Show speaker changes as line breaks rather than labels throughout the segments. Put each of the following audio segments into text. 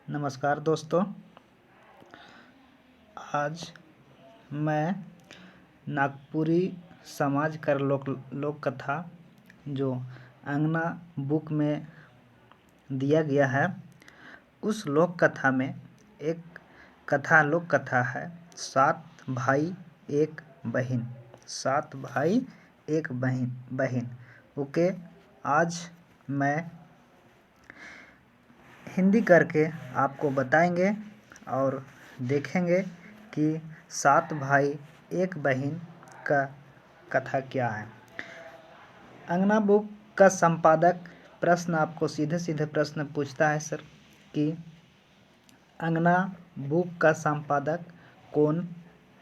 नमस्कार दोस्तों। आज मैं नागपुरी समाज कर लोक कथा जो अंगना बुक में दिया गया है, उस लोक कथा में एक लोक कथा है 7 भाई एक बहन। 7 भाई एक बहन। ओके, आज मैं हिंदी करके आपको बताएंगे और देखेंगे कि 7 भाई एक बहन का कथा क्या है। अंगना बुक का संपादक प्रश्न आपको सीधे सीधे प्रश्न पूछता है सर कि अंगना बुक का संपादक कौन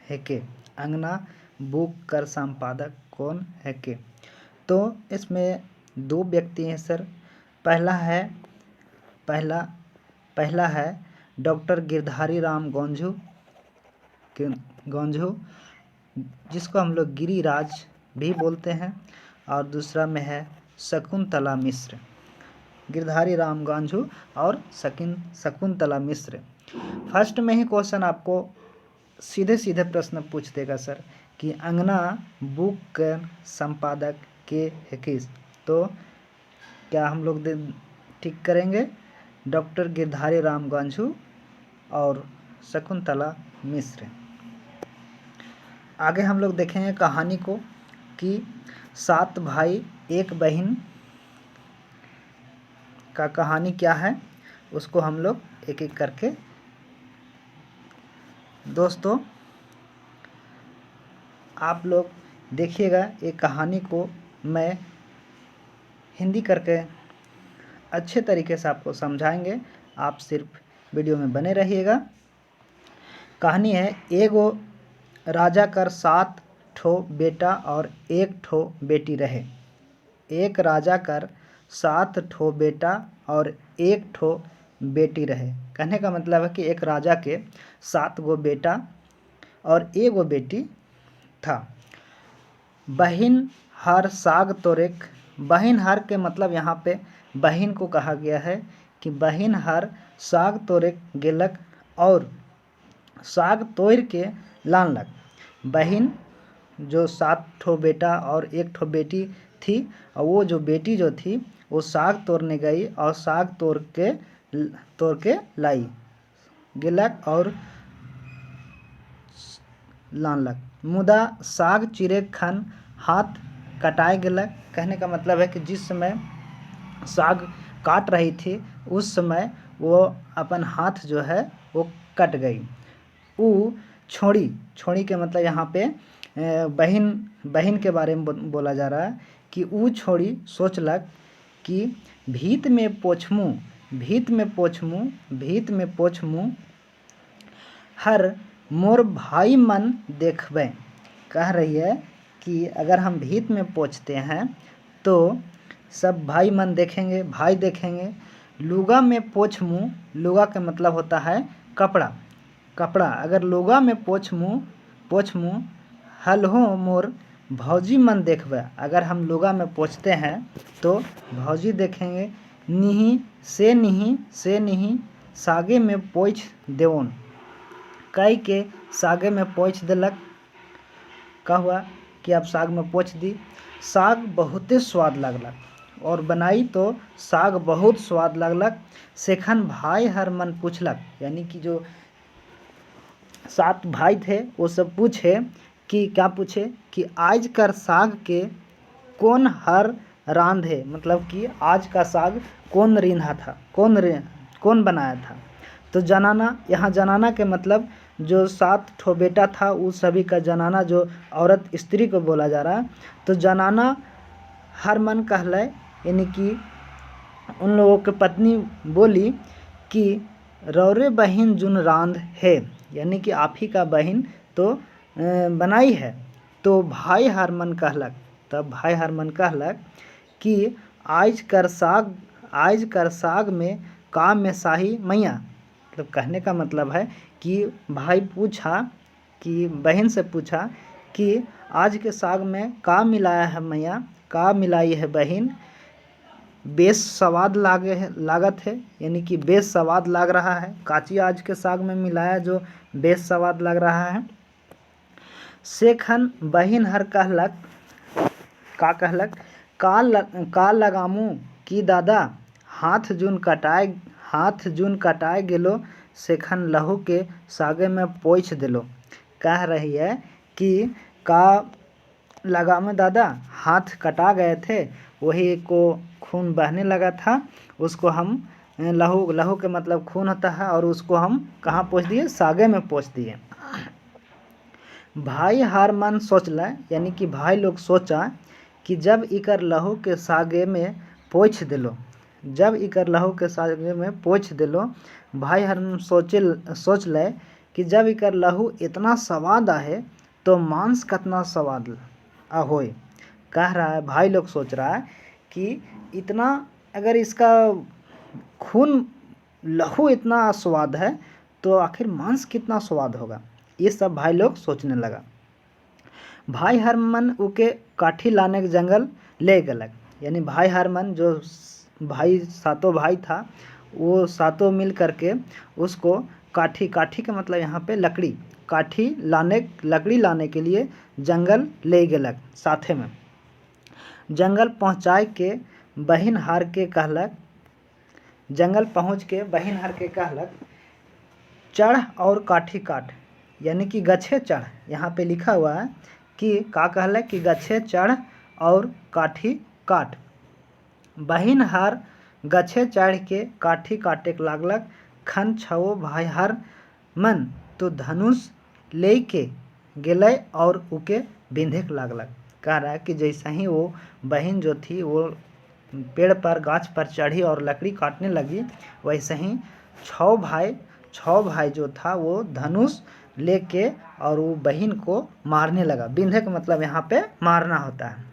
है के। अंगना बुक का संपादक कौन है के। तो इसमें 2 व्यक्ति हैं सर। पहला है डॉक्टर गिरधारी राम गौंझू, जिसको हम लोग गिरिराज भी बोलते हैं, और दूसरा में है शकुंतला मिश्र। गिरधारी राम गौंझू और शकुंतला मिश्र। फर्स्ट में ही क्वेश्चन आपको सीधे सीधे प्रश्न पूछ देगा सर कि अंगना बुक का संपादक के है किस। तो क्या हम लोग ठीक करेंगे? डॉक्टर गिरधारी राम गौंझू और शकुंतला मिश्र। आगे हम लोग देखेंगे कहानी को कि 7 भाई एक बहन का कहानी क्या है, उसको हम लोग एक एक करके। दोस्तों, आप लोग देखिएगा, ये कहानी को मैं हिंदी करके अच्छे तरीके से आपको समझाएंगे। आप सिर्फ वीडियो में बने रहिएगा। कहानी है, एगो राजा कर 7 ठो बेटा और 1 ठो बेटी रहे। एक राजा कर 7 ठो बेटा और 1 ठो बेटी रहे। कहने का मतलब है कि एक राजा के 7 गो बेटा और 1 गो बेटी था। बहिन हर साग तोरेक। बहिन हर के मतलब यहाँ पे बहिन को कहा गया है कि बहिन हर साग तोरेक गेलक और साग तोड़ के लानलक। बहिन जो 7 ठो बेटा और 1 ठो बेटी थी, और वो जो बेटी जो थी वो साग तोड़ने गई और साग तोड़ के लाई गेलक और लानलक। मुदा साग चिरे खन हाथ कटाए गेलक। कहने का मतलब है कि जिस समय साग काट रही थी उस समय वो अपन हाथ जो है वो कट गई। ऊ छोड़ी के मतलब यहाँ पे बहन के बारे में बोला जा रहा है कि ऊ छोड़ी सोचलक कि भीत में पोछमू हर मोर भाई मन देखबे। कह रही है कि अगर हम भीत में पोछते हैं तो सब भाई मन देखेंगे, भाई देखेंगे। लुगा में पोछमू, लुगा का मतलब होता है कपड़ा। अगर लुगा में पोछमू हलहो मोर भौजी मन देखबे। अगर हम लुगा में पोछते हैं तो भौजी देखेंगे। से निही सागे में पोछ देवन। कई के सागे में पोछ देलक। का हुआ कि आप साग में पोछ दी। साग बहुते स्वाद लगलक और बनाई तो साग बहुत स्वाद लगलक। सेखन भाई हर मन पूछलक, यानी कि जो 7 भाई थे वो सब पूछे कि क्या पूछे कि आज कर साग के कौन हर रांधे। मतलब कि आज का साग कौन रींधा था, कौन बनाया था। तो जनाना, यहाँ जनाना के मतलब जो 7 ठो बेटा था उस सभी का जनाना, जो औरत स्त्री को बोला जा रहा है। तो जनाना हर मन कहले, यानी कि उन लोगों की पत्नी बोली कि रौरे बहन जुन रांध है, यानी कि आप ही का बहन तो बनाई है। तो भाई हर मन कहलक, तब भाई हर मन कहलक कि आज कर साग में काम में शाही मैया। मतलब कहने का मतलब है कि भाई पूछा कि बहन से पूछा कि आज के साग में का मिलाया है मैया, का मिलाई है बहन। बेस्वाद लागत है, यानी कि बेस्वाद लाग रहा है। काची आज के साग में मिलाया जो बेस्वाद लग रहा है। सेखन बहिन हर कहलक, का कहलक, का लगामू की दादा, हाथ जून कटाए गेलो, सेखन लहू के सागे में पोछ दिलो। कह रही है कि का लगामू दादा, हाथ कटा गए थे, वही को खून बहने लगा था, उसको हम लहू के मतलब खून होता है, और उसको हम कहाँ पोछ दिए, सागे में पोछ दिए। भाई हार मन सोचला, यानी कि भाई लोग सोचा कि जब इकर लहू के सागे में पोछ दिलो, जब इकर लहू के सागे में पोछ दिलो, भाई हर सोच ले कि जब इकर लहू इतना स्वाद आहे तो मांस कितना स्वाद होए। कह रहा है, भाई लोग सोच रहा है कि इतना अगर इसका खून लहू इतना स्वाद है तो आखिर मांस कितना स्वाद होगा, ये सब भाई लोग सोचने लगा। भाई हरमन उके काठी लाने के जंगल ले गलक, यानी भाई हरमन जो भाई सातों भाई था, वो सातों मिल करके उसको काठी का मतलब यहाँ पे लकड़ी, लकड़ी लाने के लिए जंगल ले गलक साथे में। जंगल पहुँचाए के बहिन हार के कहलक, जंगल पहुँच के बहिन हार के कहलक, चढ़ और काठी काट, यानी कि गछे चढ़। यहाँ पे लिखा हुआ है कि का कहलक कि गछे चढ़ और काठी काट। बहिन हार गछे चढ़ के काठी काटे के लागलक। खन छओ भाई हर मन तो धनुष ले के गेलै और उके बिंधे के लागलक। कह रहा है कि जैसे ही वो बहन जो थी वो पेड़ पर गाछ पर चढ़ी और लकड़ी काटने लगी, वैसे ही छह भाई जो था वो धनुष लेके और वो बहन को मारने लगा। बिंधे का मतलब यहाँ पे मारना होता है,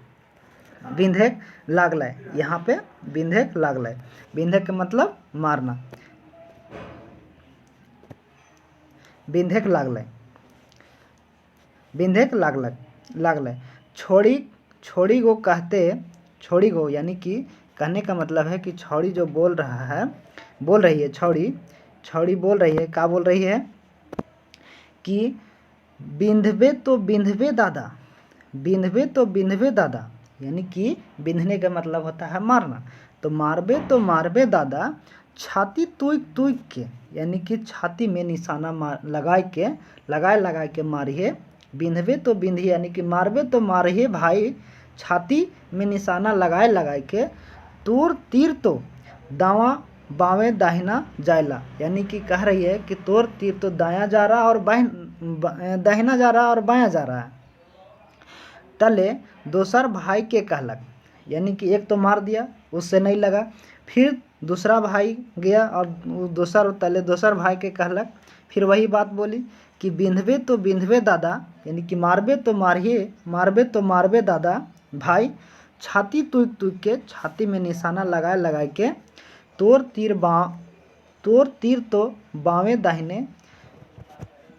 बिंधे लागलै, यहाँ पे बिंधे लागलै, बिंधे के मतलब मारना, बिंधे लागलै, बिंधे लागलै। छोड़ी गो कहते, छोड़ी गो यानी कि कहने का मतलब है कि छौड़ी जो बोल रही है, छौड़ी बोल रही है, क्या बोल रही है कि बिंधबे तो बिंधबे दादा, बिंधबे तो बिंधबे दादा, यानी कि बिंधने का मतलब होता है मारना। तो मारबे दादा, छाती तुक के, यानी कि छाती में निशाना लगाए के मारिए। बिंधबे तो बिंधिए, यानी कि मारबे तो मारिए भाई, छाती में निशाना लगाए के। तोर तीर तो दावा बावें दाहिना जायला, यानी कि कह रही है कि तोर तीर तो दायां जा रहा और दाहिना जा रहा और बायां जा रहा है। तले दोसर भाई के कहलक, यानी कि एक तो मार दिया, उससे नहीं लगा, फिर दूसरा भाई गया और दोसर भाई के कहलक, फिर वही बात बोली कि बिंधबे तो बिंधबे दादा, यानी कि मारबे तो मारबे दादा भाई, छाती तुक के, छाती में निशाना लगाए के। तोर तीर तो बावें दाहिने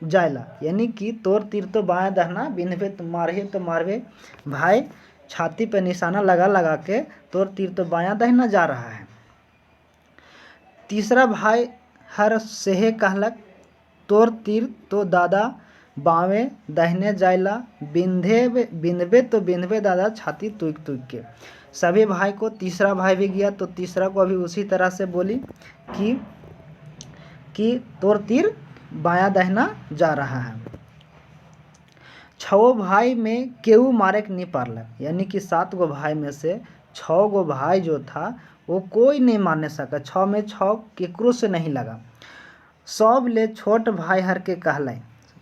जायला, यानी कि तोर तीर तो बाएं दाहिना, बिंधबे तो मारबे भाई, छाती पे निशाना लगा के तोर तीर तो बायां दाहिना जा रहा है। तीसरा भाई हर सेहे कहलक, तोर तीर तो दादा बावें दाहिने जायला, बिंधबे तो बिंधबे दादा, छाती तुक के। सभी भाई को, तीसरा भाई भी गया तो तीसरा को अभी उसी तरह से बोली कि तोर तीर बायां दाहिना जा रहा है। छो भाई में केहू मारे के नहीं पारलक, यानी कि 7 गो भाई में से 6 गो भाई जो था वो कोई नहीं मारने सका, 6 में 6 केकरो से नहीं लगा। सब ले छोट भाई हर के कहले,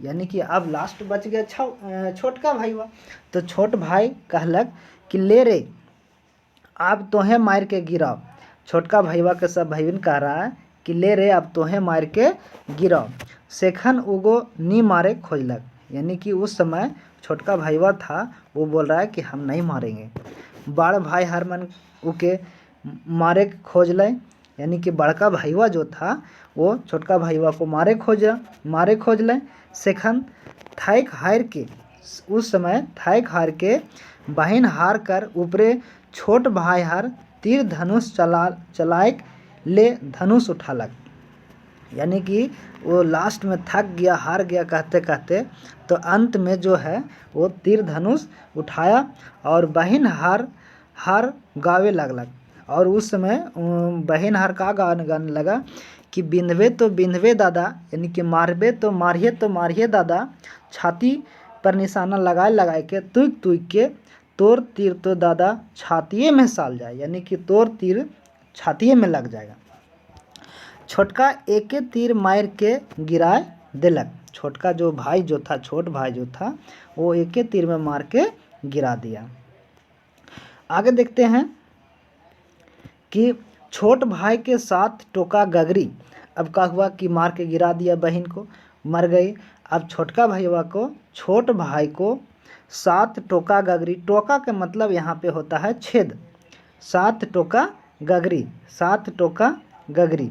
यानी कि अब लास्ट बच गया छोटका भाई हुआ, तो छोट भाई कहलक कि ले रे अब तोहे मार के गिराओ। छोटका भैया के सब भाई कह रहा है कि ले रे अब तोहे मार के गिराओ। सेखन उगो नी मारे खोजलक, यानी कि उस समय छोटका भैया था वो बोल रहा है कि हम नहीं मारेंगे। बड़ भाई हरमन उके मारे खोज ले, यानी कि बड़का भैया जो था वो छोटका भैया को मारे खोज ले। सेखन थाइक हार के, उस समय थाइक हार के बहन हार कर ऊपरे छोट भाई हार तीर धनुष चलाएक ले धनुष उठालक। यानी कि वो लास्ट में थक गया, हार गया कहते कहते, तो अंत में जो है वो तीर धनुष उठाया और बहिन हार गावे लगलक। और उस समय बहिन हार का गाने लगा कि बिंधवे तो बिंधवे दादा, यानी कि मारबे तो मारिए दादा, छाती पर निशाना लगाए के तुक के तोर तीर तो दादा छातिए में साल जाए। यानी कि तोर तीर छातिए में लग जाएगा। छोटका एके तीर मार के गिराए दिलक। छोटका जो भाई जो था, छोट भाई जो था, वो एके तीर में मार के गिरा दिया। आगे देखते हैं कि छोट भाई के साथ टोका गगरी। अब क्या हुआ कि मार के गिरा दिया, बहन को मर गई। अब छोटका भैया को, छोट भाई को सात टोका गगरी। टोका के मतलब यहाँ पे होता है छेद। सात टोका गगरी, सात टोका गगरी,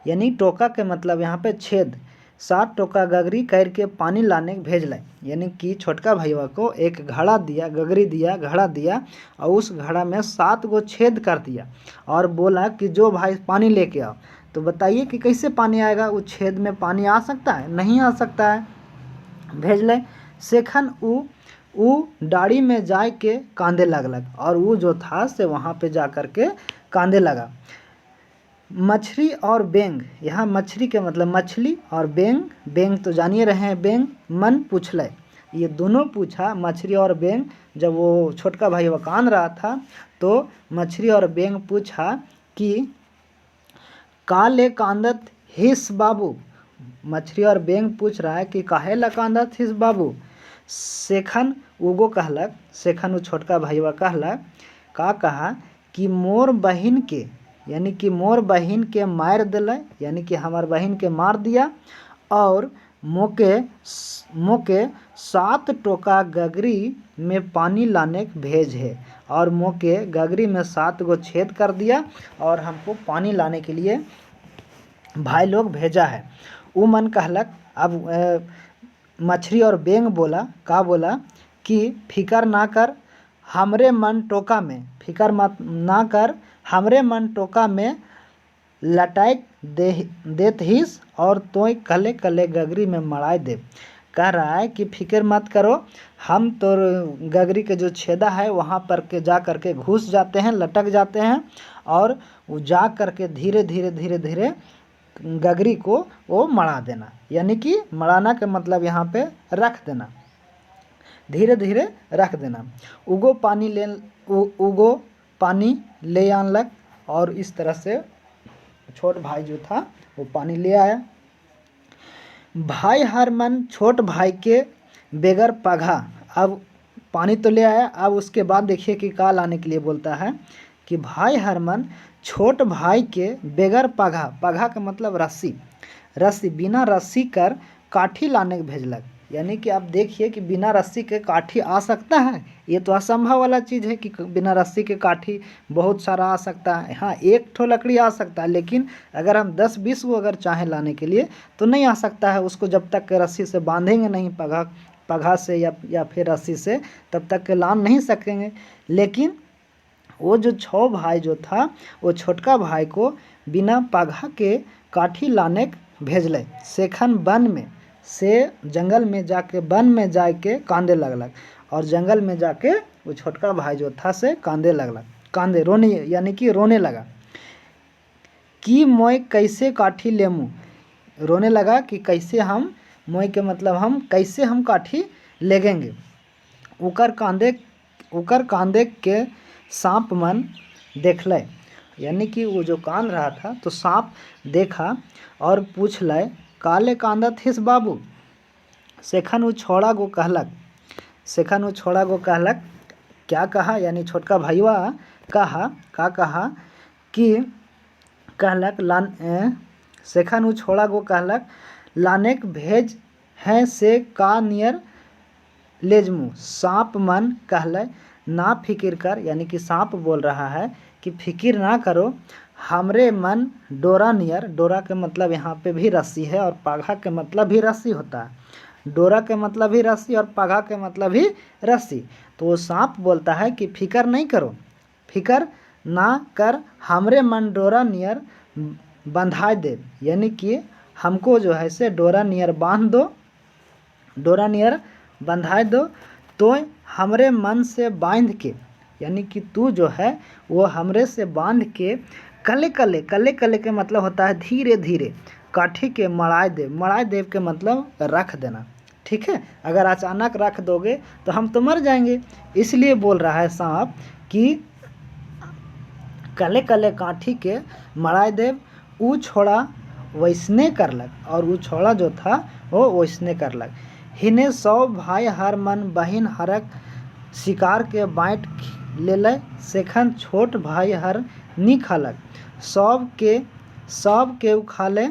यानी टोका के मतलब यहाँ पे छेद। सात टोका गगरी करके पानी लाने भेजल। यानी कि छोटका भैया को एक घड़ा दिया, गगरी दिया, घड़ा दिया, और उस घड़ा में 7 गो छेद कर दिया और बोला कि जो भाई पानी लेके आओ। तो बताइए कि कैसे पानी आएगा? उस छेद में पानी आ सकता है? नहीं आ सकता है। भेजल। सेखन उ डाड़ी में जाए के कांदे लगलक, और वो जो था से वहाँ पे जा कर के कांदे लगा। मछली और बेंग, यहाँ मछली के मतलब मछली और बेंग तो जानिए रहे हैं बेंग। मन पूछल, ये दोनों पूछा, मछली और बेंग। जब वो छोटका भाई वो कांद रहा था तो मछली और बेंग पूछा कि काले कांदत हिस बाबू। मछली और बेंग पूछ रहा है कि काहे ला कांदत हिस बाबू। सेखन उगो कहलक, सेखन वो छोटका भैया कहलक, का कहा कि मोर बहिन के, यानी कि मोर बहिन के मार दिल, यानी कि हमार बहिन के मार दिया, और मोके 7 टोका गगरी में पानी लाने भेज है। और मोके गगरी में 7 गो छेद कर दिया और हमको पानी लाने के लिए भाई लोग भेजा है। वो मन कहलक। अब मछली और बेंग बोला, का बोला कि फिकर ना कर हमरे मन टोका में, फिकर मत ना कर हमरे मन टोका में लटाइक देत हिस, और तोय कले कले गगरी में मड़ाई दे। कह रहा है कि फिक्र मत करो, हम तो गगरी के जो छेदा है वहाँ पर के जा कर के घुस जाते हैं, लटक जाते हैं, और वो जा कर के धीरे धीरे धीरे धीरे गगरी को वो मड़ा देना। यानी कि मड़ाना के मतलब यहाँ पे रख देना, धीरे धीरे रख देना। उगो पानी ले आनलक, और इस तरह से छोट भाई जो था वो पानी ले आया। भाई हरमन छोट भाई के बेगर पघा। अब पानी तो ले आया, अब उसके बाद देखिए कि का लाने के लिए बोलता है कि भाई हरमन छोट भाई के बेगर पघा। पघा का मतलब रस्सी, रस्सी बिना रस्सी कर काठी लाने भेजलक। यानी कि आप देखिए कि बिना रस्सी के काठी आ सकता है? ये तो असंभव वाला चीज़ है कि बिना रस्सी के काठी बहुत सारा आ सकता है। हाँ, एक ठो लकड़ी आ सकता है, लेकिन अगर हम 10-20 को अगर चाहें लाने के लिए तो नहीं आ सकता है। उसको जब तक के रस्सी से बांधेंगे नहीं, पघा से या फिर रस्सी से, तब तक के लान नहीं सकेंगे। लेकिन वो जो 6 भाई जो था, वो छोटका भाई को बिना पघा के काठी लाने भेजल। सेखन वन में से जंगल में जाके, वन में जाके कांदे लगलक, और जंगल में जाके वो छोटका भाई जो था से कांदे लगलक, कांदे रोने, यानी कि रोने लगा कि मोय कैसे काठी लेमू। रोने लगा कि कैसे हम, मोय के मतलब हम कैसे हम काठी लेगेंगे। उकर कांदे के सांप मन देखल। यानी कि वो जो कांद रहा था तो सांप देखा और पूछल, काले कांदत हिस बाबू। सेखन वो छोड़ा गो कहलक, सेखन वो छोड़ा गो कहलक, क्या कहा? यानी छोटका भैया कहा, का कहा कि कहलक सेखन वो छोड़ा गो कहलक, लानेक भेज है से का नियर लेजमू। सांप मन कहल, ना फिकिर कर, यानी कि सांप बोल रहा है कि फिकिर ना करो, हमरे मन डोरा नियर। डोरा के मतलब यहाँ पे भी रस्सी है, और पघा के मतलब भी रस्सी होता है। डोरा के मतलब भी रस्सी और पघा के मतलब भी रस्सी। तो वो सांप बोलता है कि फिकर नहीं करो, फिकर ना कर हमरे मन डोरा नियर बंधा दे, यानी कि हमको जो है से डोरा नियर बांध दो, डोरा नियर बंधा दो, तो हमरे मन से बांध के, यानी कि तू जो है वो हमरे से बांध के कले कले, कले कले के मतलब होता है धीरे धीरे, काठी के मड़ाए दे, मड़ाए देव के मतलब रख देना, ठीक है। अगर अचानक रख दोगे तो हम तो मर जाएंगे, इसलिए बोल रहा है सांप कि कले कले काठी के मड़ाए देव, ऊ छोड़ा वैसने करलक, और ऊ छोड़ा जो था वो वैसने करलक। हिने 100 भाई हर मन बहिन हरक, शिकार के बाँट ले सेखन छोट भाई हर नी खालक, सब के उखाले,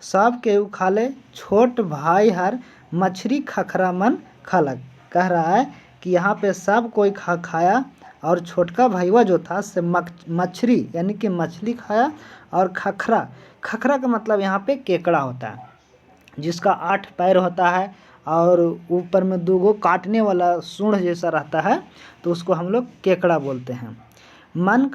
सब के उखाले छोट भाई हर मछली खखरा मन खालक। कह रहा है कि यहाँ पे सब कोई खाया, और छोटका भाईवा जो था से मछली यानी कि मछली खाया, और खखरा, खखरा का मतलब यहाँ पे केकड़ा होता है, जिसका 8 पैर होता है और ऊपर में 2 गो काटने वाला सूंड जैसा रहता है, तो उसको हम लोग केकड़ा बोलते हैं। मन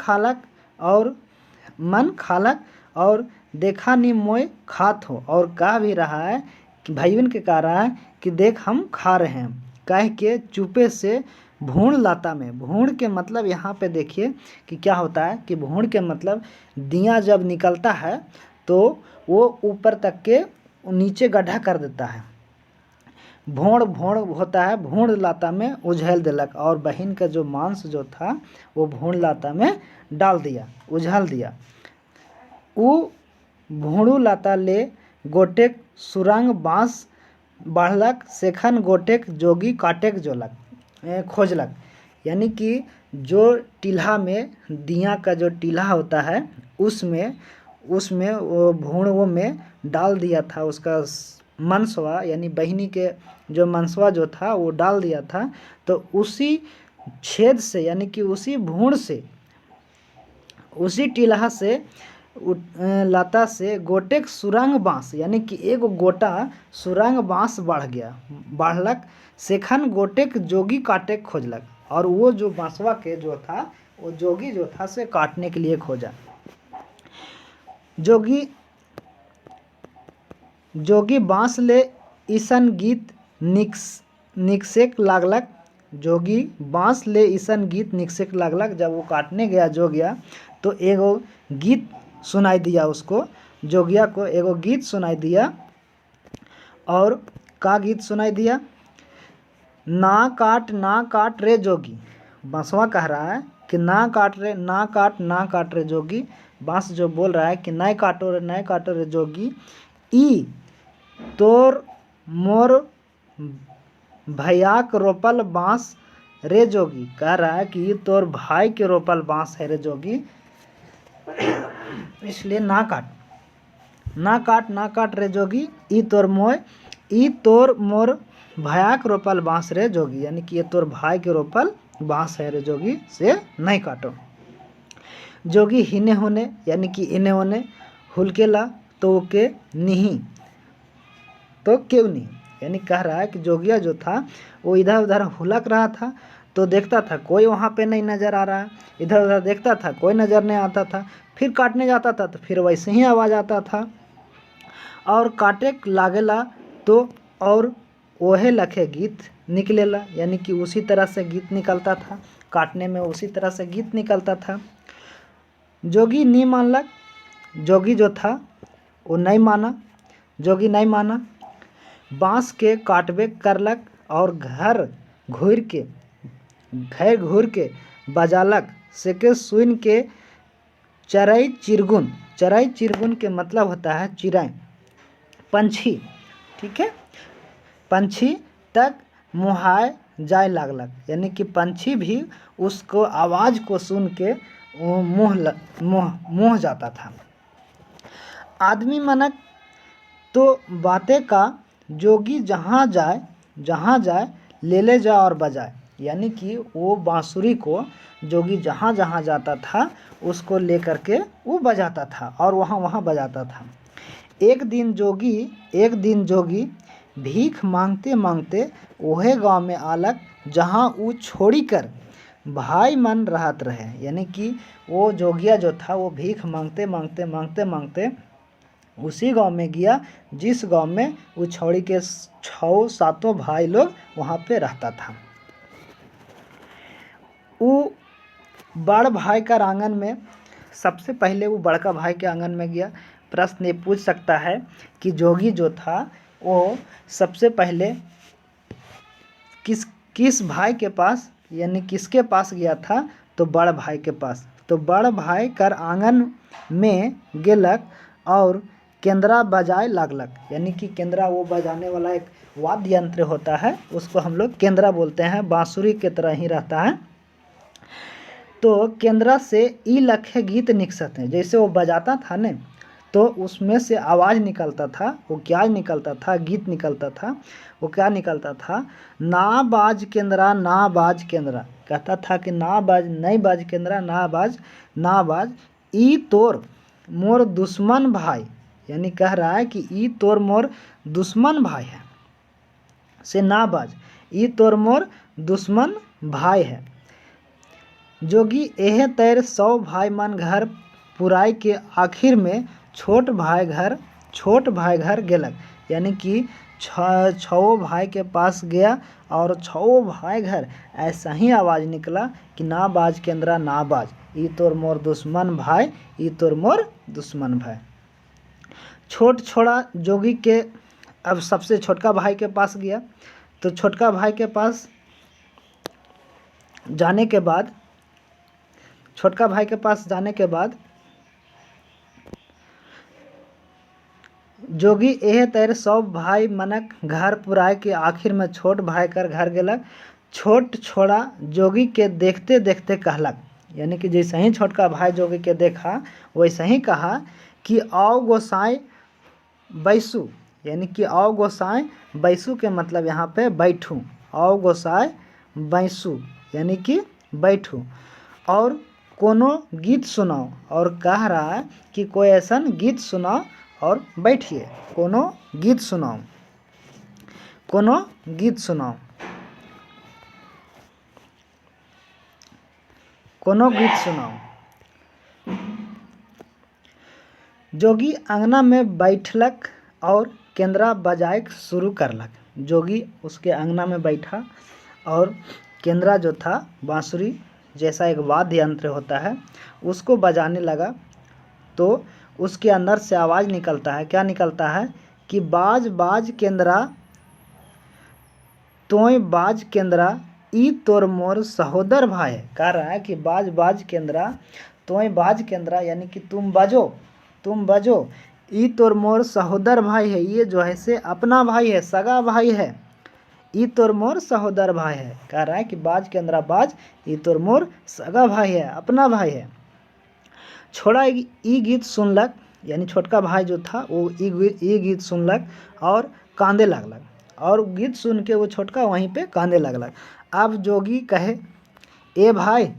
खालक और देखा नी मोय खात हो, और कह भी रहा है कि भाईबन के कह रहा है कि देख हम खा रहे हैं, कह के चुपे से भूण लाता में। भूण के मतलब यहाँ पे देखिए कि क्या होता है कि भूण के मतलब दिया जब निकलता है तो वो ऊपर तक के नीचे गड्ढा कर देता है, भोड़ भोड़ होता है, भूण लाता में उझल दिलक, और बहिन का जो मांस जो था वो भूण लाता में डाल दिया, उझल दिया। ऊ भूणू लाता ले गोटेक सुरंग बाँस बढ़लक, सेखन गोटेक जोगी काटेक जोलक खोजलक, यानी कि जो टील्हा में दिया का जो टील्हा होता है उसमें वो भूणों में डाल दिया था उसका मनसवा, यानी बहिनी के जो मनसवा जो था वो डाल दिया था, तो उसी छेद से यानी कि उसी भूण से, उसी टील्हा से लाता से गोटेक सुरंग बाँस, यानी कि एक गोटा सुरंग बाँस बढ़ गया, बढ़लक, सेखन गोटेक जोगी काटे खोजलक, और वो जो बाँसवा के जो था वो जोगी जो था से काटने के लिए खोजा। जोगी बाँस ले ईसन गीत निकसेक लागलक, जोगी बाँस ले ईसन गीत निकसेक लागलक, जब वो काटने गया जोगिया तो एगो गीत सुनाई दिया उसको, जोगिया को एगो गीत सुनाई दिया। और का गीत सुनाई दिया? ना काट रे जोगी, बाँसवा कह रहा है कि ना काट रे जोगी, बाँस जो बोल रहा है कि नहीं काटो रे जोगी, ई तोर मोर भैयाक रोपल बाँस रे जोगी, कह रहा है कि तोर भाई के रोपल बाँस है रे जोगी, इसलिए ना काट रे जोगी, ई तोर मोर भैयाक रोपल बाँस रे जोगी, यानी कि ये तोर भाई के रोपल बाँस है रे जोगी, से नहीं काटो। जोगी हिने होने यानी कि इने होने हुलकेला तो के नहीं तो क्यों नहीं, यानी कह रहा है कि जोगिया जो था वो इधर उधर हुलक रहा था, तो देखता था कोई वहाँ पे नहीं नज़र आ रहा है, इधर उधर देखता था कोई नज़र नहीं आता था, फिर काटने जाता था तो फिर वैसे ही आवाज़ आता था, और काटे लागेला तो और ओहे लखे गीत निकलेला, यानी कि उसी तरह से गीत निकलता था, काटने में उसी तरह से गीत निकलता था। जोगी नहीं मानलक, जोगी जो था वो नहीं माना, जोगी नहीं माना, बाँस के काटबे करलक, और घर घूर के बजालक, सेके सुन के चरई चिरगुन के मतलब होता है चिड़ै, पंछी, ठीक है, पंछी तक मुहाए जाए लागलक, यानी कि पंछी भी उसको आवाज़ को सुन के मुँह जाता था। आदमी मनक तो बातें का, जोगी जहाँ जाए ले जा और बजाए, यानी कि वो बांसुरी को जोगी जहाँ जाता था उसको लेकर के वो बजाता था और वहाँ बजाता था। एक दिन जोगी भीख मांगते वहे गांव में आलक, जहाँ वो छोड़ी कर भाई मन रहत रहे, यानी कि वो जोगिया जो था वो भीख मांगते मांगते मांगते मांगते उसी गांव में गया जिस गांव में वो छौड़ी के 6-7 भाई लोग वहाँ पे रहता था। वो बड़ भाई का आंगन में सबसे पहले वो बड़का भाई के आंगन में गया। प्रश्न ये पूछ सकता है कि जोगी जो था वो सबसे पहले किस भाई के पास यानी किसके पास गया था, तो बड़ भाई के पास। तो बड़ भाई कर आंगन में गेलक और केंद्रा बजाए लागलक, यानी कि केंद्रा वो बजाने वाला एक वाद्य यंत्र होता है, उसको हम लोग केंद्रा बोलते हैं, बांसुरी की तरह ही रहता है। तो केंद्रा से ई लखे गीत निकसत हैं, जैसे वो बजाता था न तो उसमें से आवाज़ निकलता था। वो क्या निकलता था, गीत निकलता था। वो क्या निकलता था, ना बाज केंद्रा ना बाज केंद्रा, कहता था कि ना बाज नहीं बाज केंद्रा, ना बाज ई तोर मोर दुश्मन भाई, यानी कह रहा है कि ई तोर मोर दुश्मन भाई है, से ना बाज ई तोर मोर दुश्मन भाई है। जोगी एह तैर 100 भाई मन घर पुराई के आखिर में छोट भाई घर गेलक, यानी कि 6 भाई के पास गया और 6 भाई घर ऐसा ही आवाज़ निकला कि ना बाज केंद्रा ना बाज ई तोर मोर दुश्मन भाई, ई तोर मोर दुश्मन भाई। छोड़ा जोगी के अब सबसे छोटका भाई के पास गया। तो छोटका भाई के पास जाने के बाद जोगी एह तैर 100 भाई मनक घर पुराए के आखिर में छोट भाई कर घर गेलक। छोट छोड़ा जोगी के देखते देखते कहलक, यानी कि जैसे ही छोटका भाई जोगी के देखा वैसे ही कहा कि आओ गोसाई बैसू, यानी कि आओ गोसाई बैसू के मतलब यहाँ पे बैठूं। आओ गोसाई बैसू यानी कि बैठूं और कोनो गीत सुनाओ, और कह रहा है कि कोई ऐसा गीत सुनाओ और बैठिए। कोनो गीत सुनाओ, कोनो गीत सुनाओ, कोनो गीत सुनाओ। जोगी अंगना में बैठलक और केंद्रा बजाए शुरू करलक। जोगी उसके अंगना में बैठा और केंद्रा जो था बांसुरी जैसा एक वाद्य यंत्र होता है उसको बजाने लगा। तो उसके अंदर से आवाज़ निकलता है, क्या निकलता है कि बाज बाज केंद्रा तोय बाज केंद्रा ई तोर मोर सहोदर भाई है। कह रहा है कि बाज बाज केंद्रा तोय बाज केंद्रा, यानी कि तुम बजो ई तोर मोर सहोदर भाई है, ये जो है से अपना भाई है, सगा भाई है। ई तोर मोर सहोदर भाई है, कह रहा है कि बाज केंद्रा बाज ई तोर मोर सगा भाई है, अपना भाई है। छोड़ा ई गीत सुनलक, यानी छोटका भाई जो था वो ई गीत सुनलक और कांदे लगलक, और गीत सुन के वो छोटका वहीं पे कांदे लगलक। अब जोगी कहे ए भाई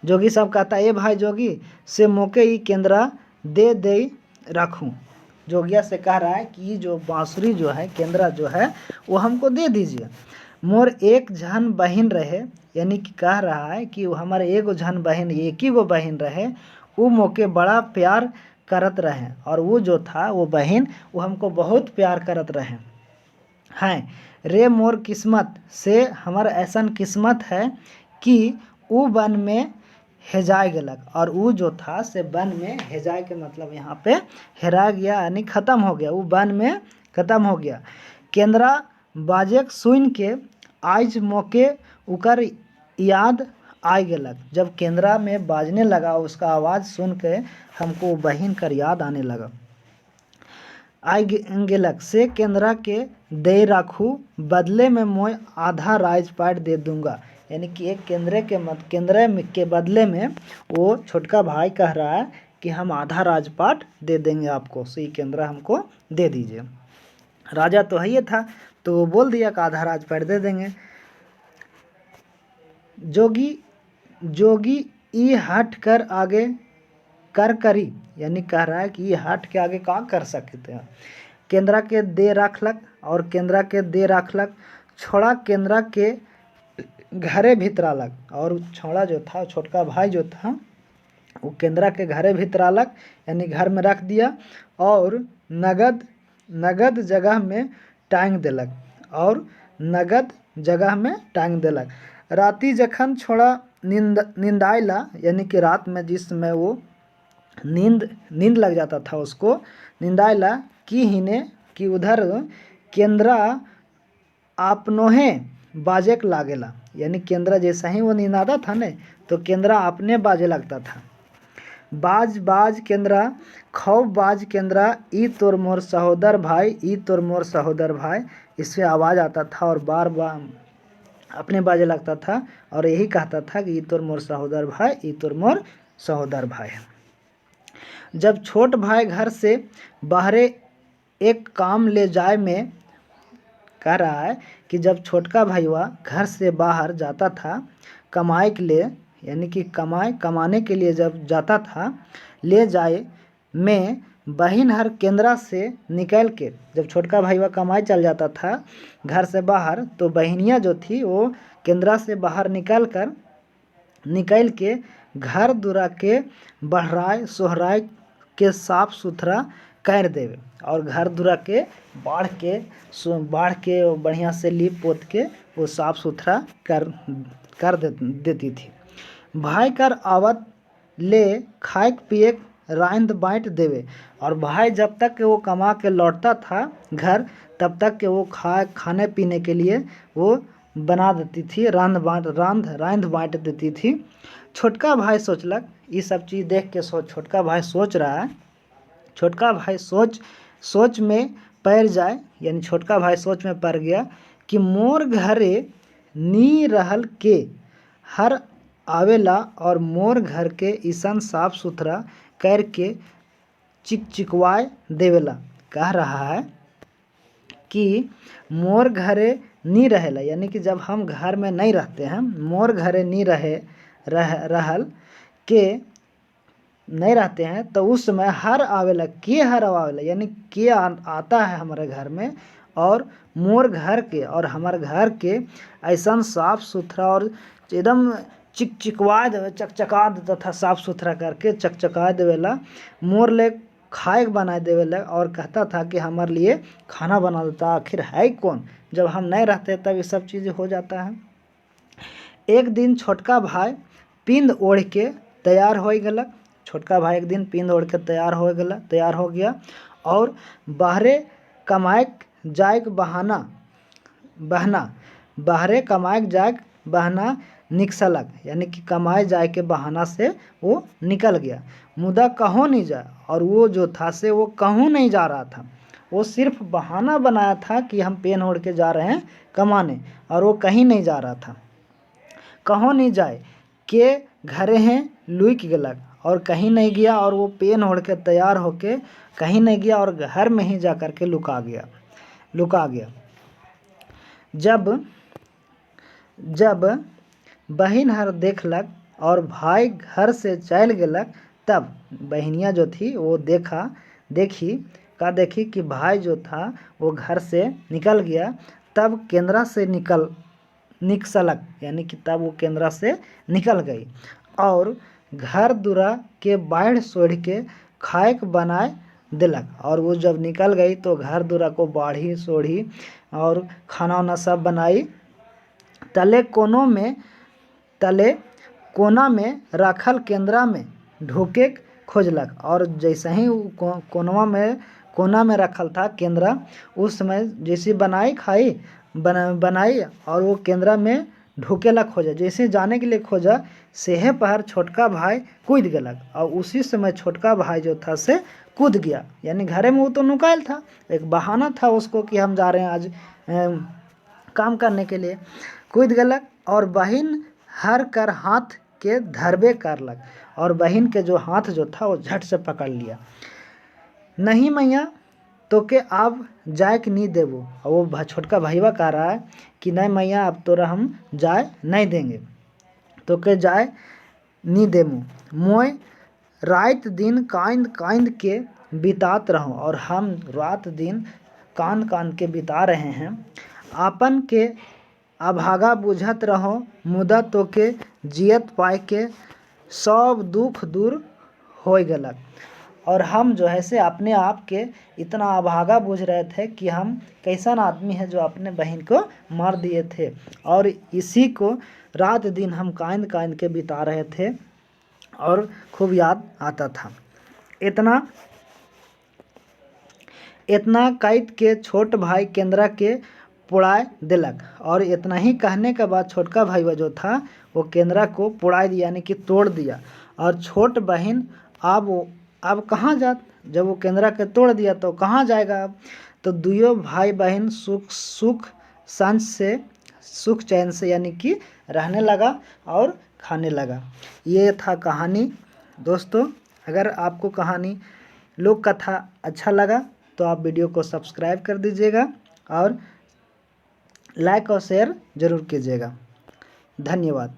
जोगी सब कहता ए भाई जोगी से मोके ई केंद्रा दे रखूं। जोगिया से कह रहा है कि ये जो बांसुरी जो है केंद्रा जो है वो हमको दे दीजिए। मोर एक झन बहन रहे, यानी कि कह रहा है कि हमारे एक झन बहन, एक ही गो बहन रहे, वो मोके बड़ा प्यार करत रहे, और वो जो था वो बहन वो हमको बहुत प्यार करत रहे हैं। रे मोर किस्मत से हमार ऐसा किस्मत है कि वो वन में हेजाए गेलक, और वो जो था से वन में हेजाए के मतलब यहाँ पे हेरा गया, यानी ख़त्म हो गया, वो वन में ख़त्म हो गया। केंद्रा बाजे सुन के आज मोके उकर याद आ गेलक। जब केंद्रा में बाजने लगा उसका आवाज़ सुन के हमको बहन कर याद आने लगा। आई गेलक से केंद्रा के दे रखू, बदले में मैं आधा राजपाट दे दूंगा, यानी कि एक केंद्र के बदले में वो छोटका भाई कह रहा है कि हम आधा राजपाट दे देंगे आपको, सो ये केंद्र हमको दे दीजिए। राजा तो है ये था, तो वो बोल दिया कि आधा राजपाट दे देंगे। जोगी ई हट कर आगे कर करी, यानी कह रहा है कि ये हट के आगे का कर सकते हैं। केंद्रा के दे रखलक और केंद्रा के दे रखलक। छोड़ा केंद्रा के घरे भीतरालक, और छौड़ा जो था, छोटका भाई जो था, वो केंद्रा के घरे भीतरालक यानी घर में रख दिया और नगद जगह में टांग देलक, और नगद जगह में टांग देलक। राती जखन छोड़ा नींदाइला यानी कि रात में जिस समय वो नींद लग जाता था उसको, नींदाइला कि हिने कि उधर केंद्रा आपनोहे बाजेक लागेला, यानी केंद्रा जैसा ही वो नींद आता था न तो केंद्रा अपने बाजे लगता था। बाज केंद्रा, खौफ बाज केंद्रा, ई तोर मोर सहोदर भाई, ई तोर मोर सहोदर भाई, इससे आवाज़ आता था और बार बार अपने बाजे लगता था और यही कहता था कि ई तोर मोर सहोदर भाई, ई तोर मोर सहोदर भाई। जब छोट भाई घर से बाहरे एक काम ले जाए में कह रहा है कि जब छोटका भाईवा घर से बाहर जाता था कमाए के लिए, यानी कि कमाने के लिए जब जाता था, ले जाए में बहिन हर केंद्रा से निकल के, जब छोटका भाईवा कमाए चल जाता था घर से बाहर तो बहनियाँ जो थी वो केंद्रा से बाहर निकल के घर दुरा के बढ़ाए सोहराए के साफ सुथरा कर देवे, और घर दुरा के बाढ़ के बढ़िया से लीप पोत के वो साफ सुथरा कर देती थी। भाई कर आवत ले खाए पिए रांध बांट देवे, और भाई जब तक के वो कमा के लौटता था घर तब तक के वो खाने पीने के लिए वो बना देती थी, रांध बांट देती थी। छोटका भाई सोचलक, ये सब चीज़ देख के छोटका भाई सोच रहा है, छोटका भाई सोच में पड़ जाए, यानी छोटका भाई सोच में पड़ गया कि मोर घरे नी रहल के हर आवेला और मोर घर के ईसन साफ सुथरा करके चिकवाए देवेला। कह रहा है कि मोर घरे नी रहेला, यानी कि जब हम घर में नहीं रहते हैं, मोर घरे नी रहल के नहीं रहते हैं तो उस समय हर आवेला यानी के आता है हमारे घर में, और मोर घर के और हमारे घर के ऐसा साफ सुथरा और एकदम चिकचिकवा देवे, चकचका देता था, साफ सुथरा करके चकचका देवेला, मोर ले खाए बना देवेला, और कहता था कि हमारे लिए खाना बना देता। आखिर है कौन, जब हम नहीं रहते तब ये सब चीज़ें हो जाता है। एक दिन छोटका भाई पिंड ओढ़ के तैयार हो गलक, छोटका भाई एक दिन पिंड ओढ़ के तैयार हो गया और बाहरे कमाए जाए बहाना निकसलक, यानी कि कमाए जाए के बहाना से वो निकल गया। मुदा कहों नहीं जाए, और वो जो था से वो कहूँ नहीं जा रहा था, वो सिर्फ बहाना बनाया था कि हम पेन ओढ़ के जा रहे हैं कमाने, और वो कहीं नहीं जा रहा था। कहों नहीं जाए के घरे हैं लुक गलक, और कहीं नहीं गया, और वो पेन ओढ़ के तैयार होके कहीं नहीं गया और घर में ही जा कर के लुका गया। जब बहिन हर देखलक और भाई घर से चल गलक, तब बहनियाँ जो थी वो देखी कि भाई जो था वो घर से निकल गया, तब केंद्रा से निकसलक, यानी कि तब वो केंद्रा से निकल गई और घर दुरा के बाढ़ सोढ़ के खाएक बनाए दिलक। और वो जब निकल गई तो घर दुरा को बाढ़ी सोढ़ी और खाना वाना सब बनाई। तले कोना में रखल केंद्रा में ढोके खोजलक, और जैसे ही कोना में रखल था केंद्रा, उस समय जैसे बनाई और वो केंद्रा में ढुकेला खोजा, जैसे जाने के लिए खोजा, सेहे पहर छोटका भाई कूद गलक, और उसी समय छोटका भाई जो था से कूद गया, यानी घरे में वो तो नुकायल था, एक बहाना था उसको कि हम जा रहे हैं आज काम करने के लिए, कूद गलक और बहिन हर कर हाथ के धरबे करलक, और बहिन के जो हाथ जो था वो झट से पकड़ लिया। नहीं मैया तो के अब जाए कि नहीं देबो, और वो छोटका भाईवा कह रहा है कि नहीं मैया अब तोरा हम जाए नहीं देंगे, तो के जाए नहीं देमू, मोय रात दिन कांद के बितात रहूं, और हम रात दिन कांद के बिता रहे हैं। अभागा बुझत रहो मुदा तोके जियत पाए के सब दुख दूर हो गलक। और हम जो है से अपने आप के इतना अभागा बुझ रहे थे कि हम कैसन आदमी है जो अपने बहन को मार दिए थे, और इसी को रात दिन हम कांद कांद के बिता रहे थे और खूब याद आता था। इतना कैद के छोट भाई केंद्रा के पुड़ाए दिलक, और इतना ही कहने के बाद छोटका भाई जो था वो केंद्रा को पुड़ाए दिया, यानी कि तोड़ दिया। और छोट बहन अब कहाँ जात, जब वो केंद्रा के तोड़ दिया तो कहाँ जाएगा अब। तो दुयो भाई बहन सुख चैन से यानी कि रहने लगा और खाने लगा। ये था कहानी। दोस्तों, अगर आपको कहानी लोक कथा अच्छा लगा तो आप वीडियो को सब्सक्राइब कर दीजिएगा और लाइक और शेयर ज़रूर कीजिएगा। धन्यवाद।